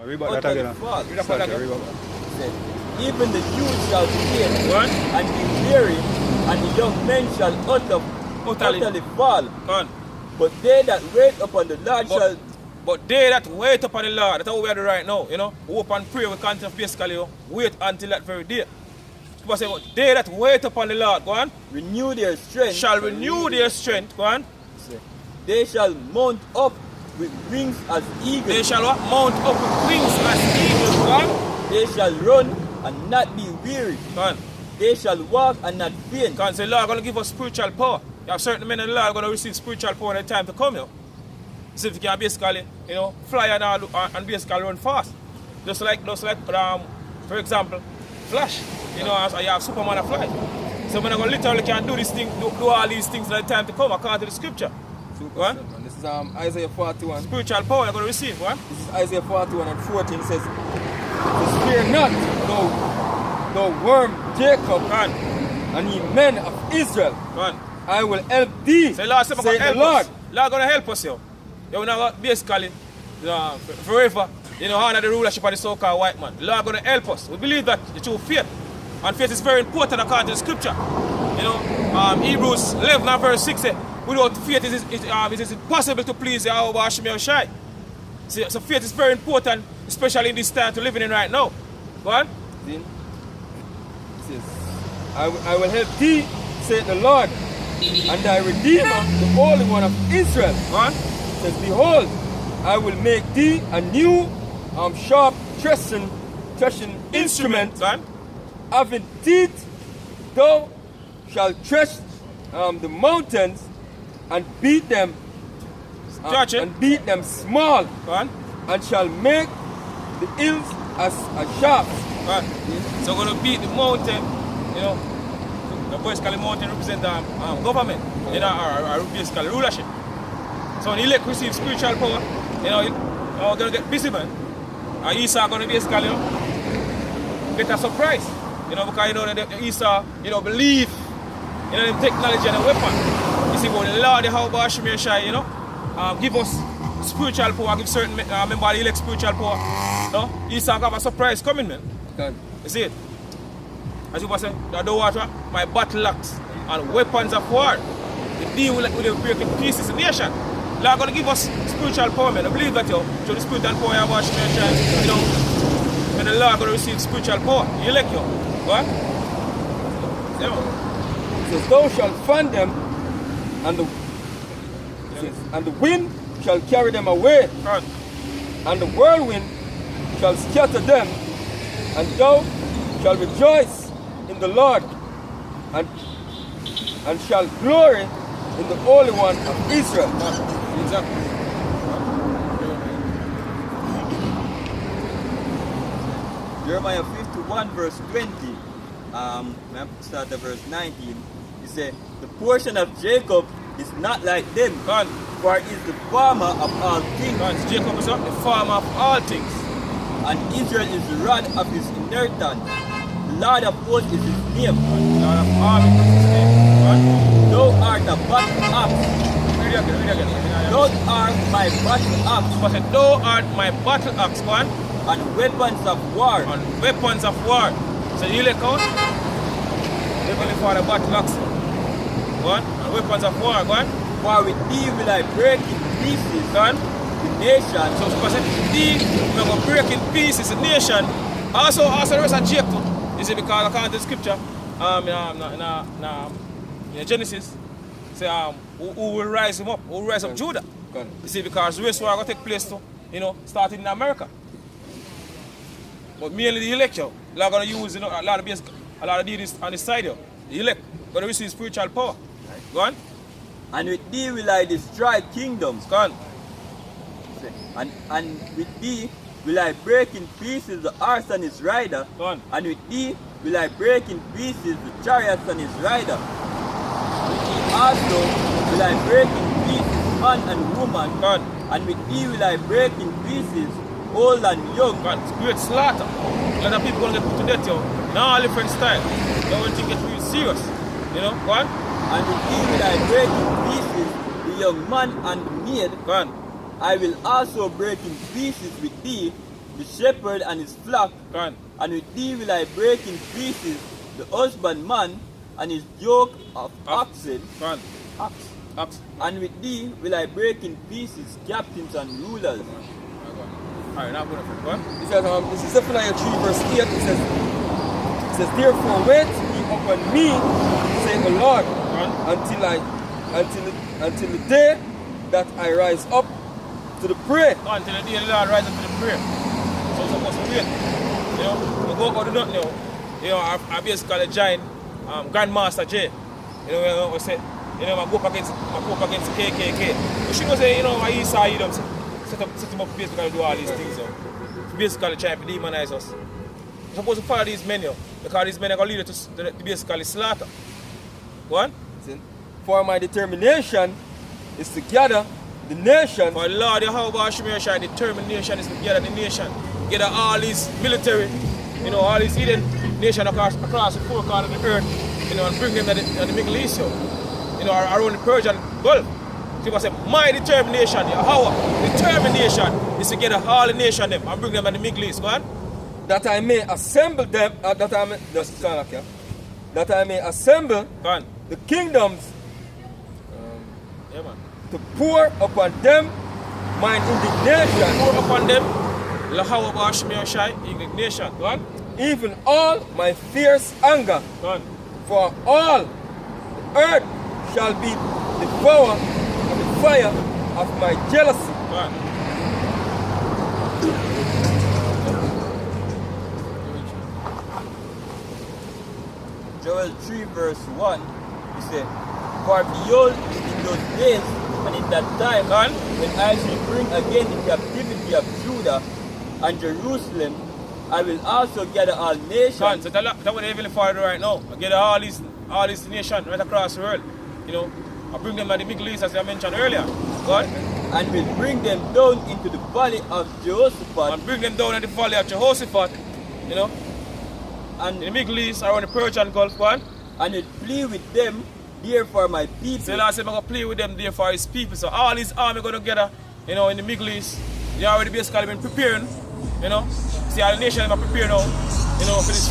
Read about that again. Even the youth shall faint and be weary, and the young men shall utterly fall. But they that wait upon the Lord shall... But they that wait upon the Lord, that's how we are right now, you know. We hope and pray, we can't basically wait until that very day. But they that wait upon the Lord, go on. Renew their strength. Shall renew their strength, go on. They shall mount up with wings as eagles. They shall mount up with wings as eagles, go on. They shall run and not be weary. Go on. They shall walk and not faint. Because the Lord is going to give us spiritual power. You have certain men in the Lord going to receive spiritual power in the time to come, you know. So if you can basically, you know, fly and basically run fast. Just like for example, Flash. You know, you have Superman and fly. So when I literally can do this thing, do all these things in the time to come according to the scripture. This is Isaiah 41. Spiritual power you're going to receive, what? This is Isaiah 41 and 14 says, fear not, no worm Jacob, and ye men of Israel. I will help thee, say Lord, say the Lord. Lord going to help us, yo. You know, basically, forever, you know, honor the rulership of the so-called white man. The Lord going to help us. We believe that through faith. And faith is very important according to the scripture. You know, Hebrews 11 and verse 6 says, without faith it is impossible to please Yahweh Hashem Yahushai. So faith is very important, especially in this time to living in right now. Go on. It says, I will help thee, said the Lord, and thy Redeemer, the Holy One of Israel. Go on. It says, behold, I will make thee a new sharp threshing instrument, having teeth. Thou shalt thresh the mountains and beat them small, and shall make the hills as shafts. So we're going to beat the mountain, you know. The basically mountain represent government, you know, or basically rulership. So when the elect receive spiritual power, you know, you're going to get busy, man. And Esau going to basically, you know, get a surprise. You know, because you know that Esau, you know, believe, you know, the technology and the weapon. You see, but the Lord, the Yahweh Hashem Yahushai, you know, give us spiritual power, give certain member of the elect spiritual power. You know, Esau have a surprise coming, man. God. You see it? As you say, the water, my battle axe and weapons of war. The deal with the breaking pieces of the nation. Lord going to give us spiritual power, man. I believe that, yo. Through the spiritual power, you watch me, you know, and the Lord going to receive spiritual power. You like, yo. What? Yeah. It says, thou shalt fan them, and the wind shall carry them away, and the whirlwind shall scatter them, and thou shalt rejoice in the Lord, and shall glory in the Holy One of Israel. Exactly. Jeremiah 51 verse 20. I start at verse 19. He said, the portion of Jacob is not like them, for he is the farmer of all things. Jacob is the farmer of all things. And Israel is the rod of his inheritance. The Lord of hosts is his name. Lord of armies is his name. Thou art a battle axe. Read again. Thou art my battle axe. But thou art my battle axe, go on. And weapons of war. And weapons of war. So you look out. Heavenly Father, battle axe. Go on. And weapons of war, go on. For with thee will I break in pieces, go on, the nation. So because thee will go break in pieces the nation. Also the rest of Jacob. You see, because according to the scripture, in Genesis, say who will rise him up? Who will rise up Judah? You see, because the race war going to take place to, you know, starting in America. But mainly the elect, yo, they're going to use, you know, a lot of deeds on the side, yo. The elect going to receive spiritual power. Go on. And with thee will I destroy kingdoms. Go on. And with thee will I break in pieces the horse and his rider. Go on. And with thee will I break in pieces the chariots and his rider. With thee also will I break in pieces man and woman. Go on. And with thee will I break in pieces old and young. God, it's great slaughter. A lot of people going to get put to death, yo. Now, different style. You want to get really serious. You know, go on. And with thee will I break in pieces the young man and the maid. Go on. I will also break in pieces with thee the shepherd and his flock, Go on. and with thee will I break in pieces the husbandman and his yoke of oxen, Go on. ox. Ox. And with thee will I break in pieces captains and rulers. Alright, now I'm going to go on. It says, this is Zephaniah 3 verse 8. It says, therefore wait ye upon me, saith the Lord, until the day that I rise up to the prayer. Until the day the Lord rise up to the prayer. So we're supposed to wait. You know, we go do nothing now. You know, I basically join Grandmaster J. You know, we say, you know, I go up against KKK. We should say, you know, I Esau, you know, set him up basically do all these things. Basically trying to demonize us. We're supposed to follow these men, because these men are going to lead us to basically slaughter. Go on. For my determination is to gather the nation. For Lord Yahweh Shemeshai, determination is to gather the nation. Gather all these military, you know, all these hidden nations across the four corners of the earth, you know, and bring them to the Middle East, you know, around the Persian Gulf. So I say, my determination, Yahweh, determination is to gather all the nation them and bring them to the Middle East. Go on. That I may assemble them, that I may assemble Go on. the kingdoms Yeah, man. to pour upon them mine indignation, Pour upon them, Yahweh Shemeshai, indignation. Go on. even all my fierce anger. Go on. For all the earth shall be devoured of the fire of my jealousy. Go on. Joel 3 verse 1, he said, for behold, in those days and in that time, when I shall bring again the captivity of Judah and Jerusalem, I will also gather all nations. So that's what they're even for right now. I gather all these nations right across the world. You know, I bring them to the Middle East as I mentioned earlier. God. And will bring them down into the valley of Jehoshaphat. And bring them down in the valley of Jehoshaphat. You know. And in the Middle East around the Persian Gulf, God. And will play with them there for my people. So Lord said, I'm going to play with them there for his people. So all these army going together, you know, in the Middle East. They already basically been preparing, you know. See all the nations are preparing now, you know, for this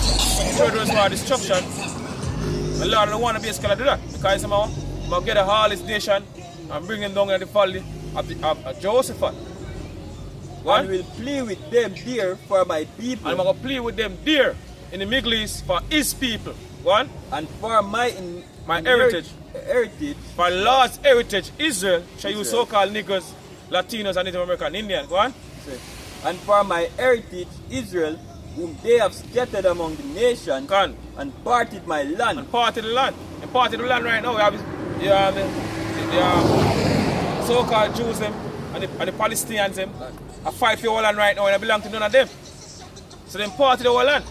third world war destruction. And Lord don't want to basically do that. Because somehow, I'm going to gather all this nation and bring them down in the valley of Jehoshaphat. And will play with them there for my people. And I'm going to play with them there in the Middle East for his people. One. And for my heritage. For Lord's heritage, Israel, shall use so-called niggers, Latinos, and Native American Indian. Go on. And for my heritage, Israel, whom they have scattered among the nations, and parted my land. And parted the land. And parted the land right now. You have the so-called Jews them, and the Palestinians them. I fight for your land right now and I belong to none of them. So then parted the whole land.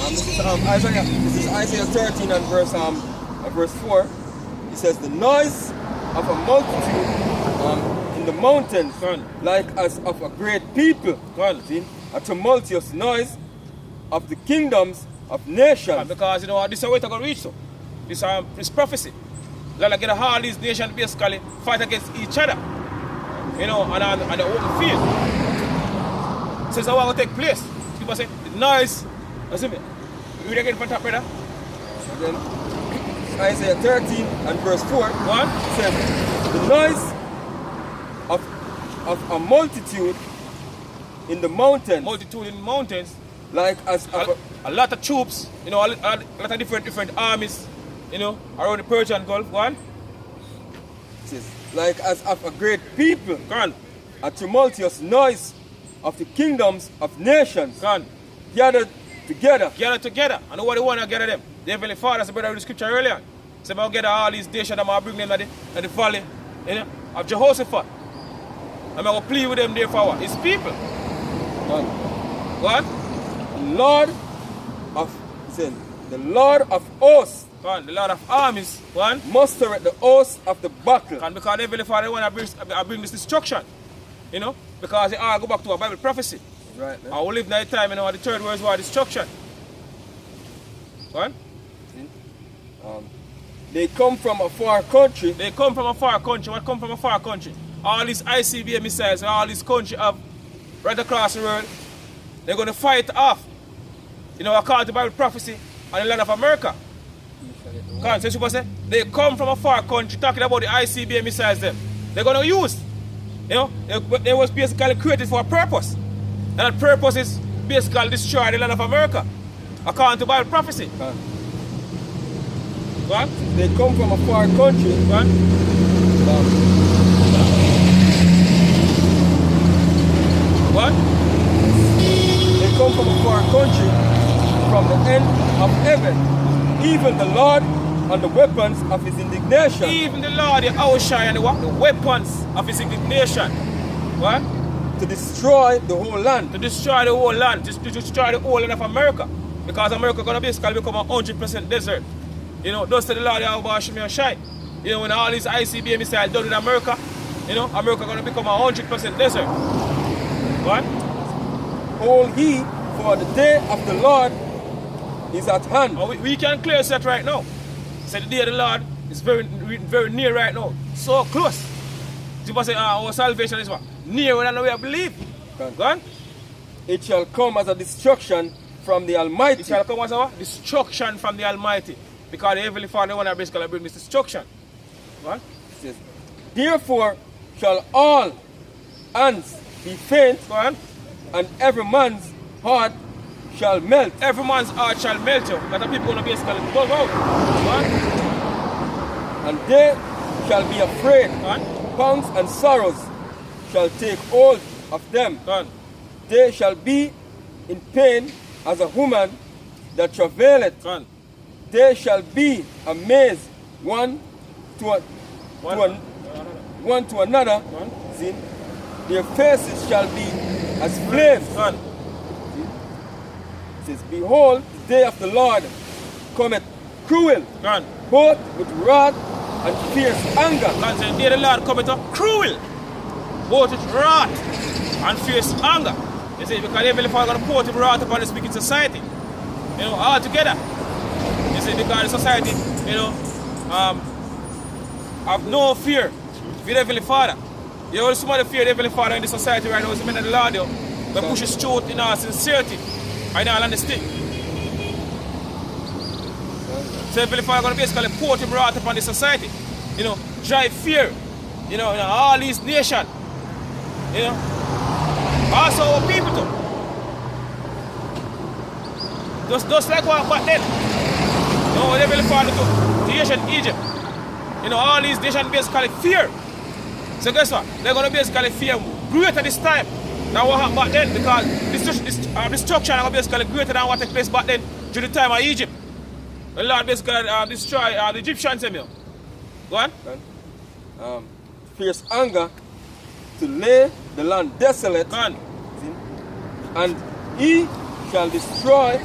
This is Isaiah 13 and verse 4. It says, the noise of a multitude in the mountains, like as of a great people. See? A tumultuous noise of the kingdoms of nations. Because you know this is how it's going to reach. So this prophecy. Like get all these nations basically fight against each other. You know, on the open field. So it's how it's going to take place. People say the noise. Listen me. Read again from top, brother. Again, Isaiah 13 and verse 4. What? It says, the noise of a multitude in the mountains. Multitude in the mountains. Like as a lot of troops, you know, a lot of different armies, you know, around the Persian Gulf. One. It says, like as of a great people. Gone. A tumultuous noise of the kingdoms of nations. Gone. Gathered together. Gather together. I know what they want to gather them. The Heavenly Father, as the brother read the scripture earlier. So I'm gather all these nations and I'm going to bring them to the valley, you know, of Jehoshaphat. I'm going to plead with them there for what? His people. What? The Lord of hosts. The Lord of armies. One. Muster at the hosts of the battle. Because the Heavenly Father want to bring this destruction. You know, because they all go back to a Bible prophecy. Right. I will live night time, you know, the third world war destruction. What? They come from a far country. They come from a far country. What come from a far country? all these ICBM missiles, all these countries have right across the world, they're going to fight off, according to Bible prophecy, on the land of America. Because they come from a far country talking about the ICBM missiles them. They're going to use. They was basically created for a purpose. And that purpose is basically destroy the land of America, according to Bible prophecy. What? They come from a far country. What? What? They come from a far country, from the end of heaven, even the Lord and the weapons of his indignation. Even the Lord, the outshine and the weapons of his indignation. What? To destroy the whole land. To destroy the whole land. To destroy the whole land of America. Because America is going to basically become a 100% desert. Thus to the Lord, the shine. When all these ICBM missiles done in America, America is going to become a 100% desert. What? Hold ye, for the day of the Lord is at hand. Oh, we can clear that right now. So the day of the Lord is very, very near right now. So close. People say, our salvation is what? Nearer than we have believed. Go on. It shall come as a destruction from the Almighty. It shall come as a what? Destruction from the Almighty. Because the Heavenly Father want to basically bring this destruction. What? It says, therefore shall all hands be faint, go on, and every man's heart shall melt. Every man's heart shall melt. That the people going to basically go out. What? And they shall be afraid. Pangs and sorrows shall take hold of them. They shall be in pain as a woman that travaileth. They shall be amazed one to another. See? Their faces shall be as flames. It says, behold, the day of the Lord cometh cruel, both with wrath and fierce anger. The day of the Lord cometh cruel, both with wrath and fierce anger. You see, because Heavenly Father is going to pour the wrath upon the speaking society. All together. You see, because the society, have no fear for the Heavenly Father. You know, somebody fear the Heavenly Father in the society right now is the men of the Lord, they push his truth in our sincerity and all honesty. So Heavenly Father going to basically pour him wrath upon the society. Drive fear, in all these nations. Also our people too. Just like what back then. What Heavenly Father to the ancient Egypt. All these nations basically fear. So guess what? They're going to basically fear greater this time than what happened back then, because this destruction is basically greater than what took place back then during the time of Egypt. The Lord basically destroy the Egyptians. Go on. Fierce anger to lay the land desolate. Go on. And he shall destroy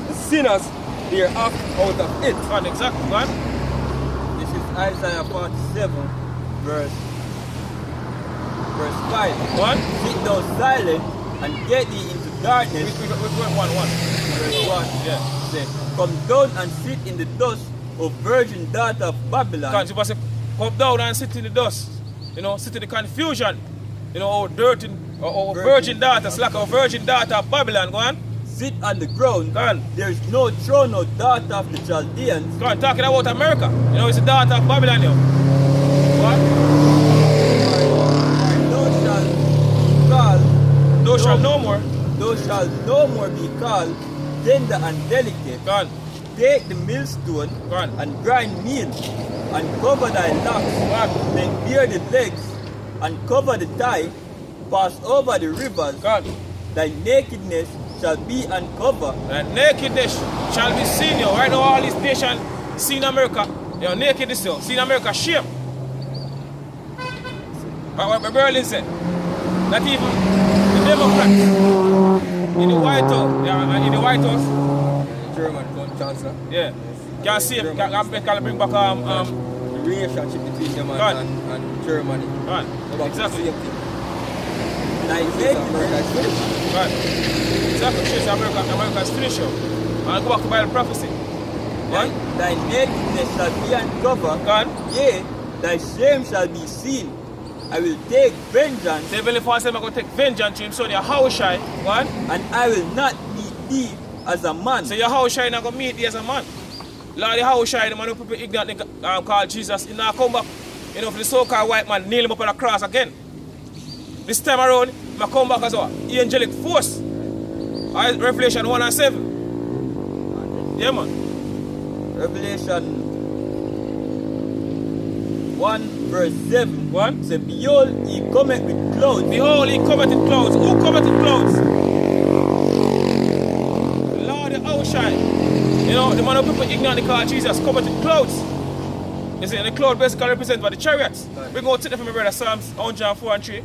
the sinners thereof out of it. Go on, exactly. Go on. This is Isaiah 47, verse 5. What? Sit thou silent and get thee into darkness. One. Verse 1. Yeah. Say, come down and sit in the dust, O virgin daughter of Babylon. Come down and sit in the dust. Sit in the confusion. Dirty, or virgin daughter, like a virgin daughter of Babylon. Go on. Sit on the ground. Go on. There is no throne, no daughter of the Chaldeans. Go on, talking about America. It's the daughter of Babylon. What? Thou shalt no more be called tender and delicate. God. Take the millstone and grind meal, and cover thy locks, then bear the legs, and cover the thigh, pass over the rivers. Thy nakedness shall be uncovered. Thy nakedness shall be seen. Right now all these nations see in America, nakedness, see in America shame. What Berlin said, not even the Democrats in the White House, German chancellor. Yeah. Can see him, can bring back the relationship between them and Germany. Exactly. America is finished. Exactly. America is finished. And go back to Bible prophecy. Thy nakedness shall be uncovered. Yea, thy shame shall be seen. I will take vengeance, The Heavenly Father said, I'm going to take vengeance to him, son, Yahushai. What? and I will not meet thee as a man. So Yahushai not going to meet thee as a man. Lord Yahushai, the man who people ignorant called Jesus, he not come back, you know, for the so-called white man, nail him up on the cross again. This time around, he come back as a angelic force. Revelation 1 and 7. Yeah, man. Revelation 1 verse 7. What? Say, behold, he cometh with clouds. Behold, he cometh in clouds. Who cometh in clouds? Lord Yahushai. You know, the man of people ignorant they call Jesus cometh in clouds. You see, and the cloud basically represents by the chariots. We're going to take it from my brother Psalms 104 and 3.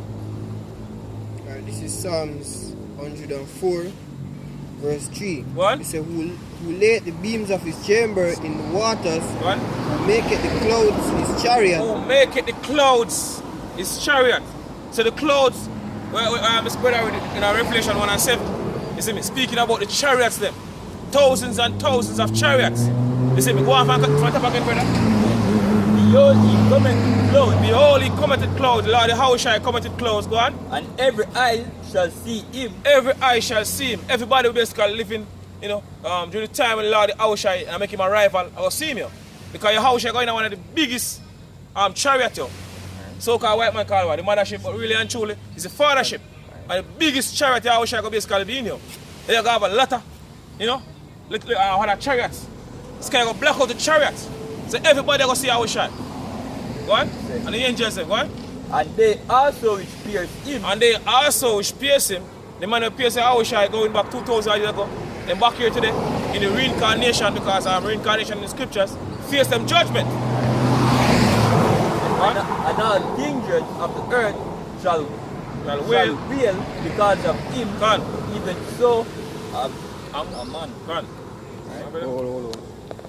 Alright, this is Psalms 104, verse 3. What? It says, who laid the beams of his chamber in the waters, What? who maketh the clouds his chariot. Who make it the clouds his chariot. So the clouds, we spread out in our Revelation 1 and 7. You see me, speaking about the chariots them. Thousands and thousands of chariots. You see me, go on front up again, brother. Behold, he cometh with clouds. Behold, he cometh in clouds. Lord Yahushai cometh in clouds. Go on. And every eye shall see him. Every eye shall see him. Everybody will basically living, you know, during the time when Lord Yahushai and make him a rival, I will see him. Yo. Because Yahushai going on one of the biggest chariot. Yo. So-called white man called the mothership, but really and truly, it's the fathership. And the biggest chariot Yahushai going basically be in. Yo. They have a lot of, you know, one of chariots. This guy going to block out the chariots. So everybody going to see Yahushai. Go on. And the angels say, go on. And they also which pierced him. And they also which pierced him. The man who pierced Yahushai going back 2,000 years ago. Then back here today in the reincarnation, because reincarnation in the scriptures face them judgment. And all kingdoms of the earth shall wail because of him. Gone. Even so, a man. Gone. Hold on.